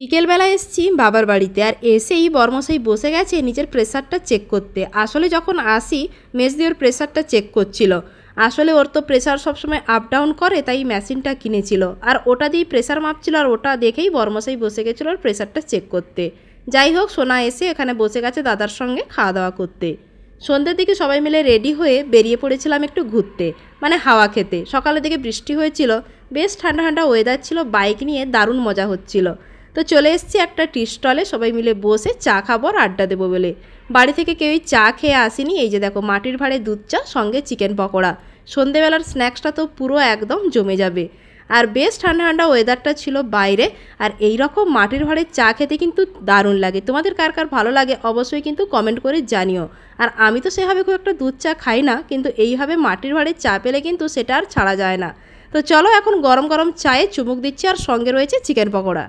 বিকেলবেলা এসেছি বাবার বাড়িতে, আর এসেই বরমশাই বসে গেছে নিজের প্রেশারটা চেক করতে। আসলে যখন আসি মেজদি ওর প্রেশারটা চেক করছিল। আসলে ওর তো প্রেশার সবসময় আপ ডাউন করে, তাই মেশিনটা কিনেছিল আর ওটা দিয়েই প্রেশার মাপছিল, আর ওটা দেখেই বরমশাই বসে গেছিলো ওর প্রেশারটা চেক করতে। যাই হোক, সোনা এসে এখানে বসে গেছে দাদার সঙ্গে খাওয়া দাওয়া করতে। সন্ধ্যের দিকে সবাই মিলে রেডি হয়ে বেরিয়ে পড়েছিলাম একটু ঘুরতে, মানে হাওয়া খেতে। সকালের দিকে বৃষ্টি হয়েছিল, বেশ ঠান্ডা ঠান্ডা ওয়েদার ছিল, বাইক নিয়ে দারুণ মজা হচ্ছিল। তো চলে এসেছি একটা টি স্টলে, সবাই মিলে বসে চা খাবো আর আড্ডা দেবো বলে। বাড়ি থেকে কেউই চা খেয়ে আসেনি। এই যে দেখো, মাটির ভাঁড়ে দুধ চা সঙ্গে চিকেন পকোড়া। সন্ধেবেলার স্ন্যাক্সটা তো পুরো একদম জমে যাবে। আর বেশ ঠান্ডা ঠান্ডা ওয়েদারটা ছিল বাইরে, আর এই রকম মাটির ভাঁড়ে চা খেতে কিন্তু দারুণ লাগে। তোমাদের কার কার ভালো লাগে অবশ্যই কিন্তু কমেন্ট করে জানিও। আর আমি তো সেভাবে খুব একটা দুধ চা খাই না, কিন্তু এইভাবে মাটির ভাঁড়ে চা পেলে কিন্তু সেটা আর ছাড়া যায় না। তো চলো এখন গরম গরম চায়ে চুমুক দিচ্ছি, আর সঙ্গে রয়েছে চিকেন পকোড়া।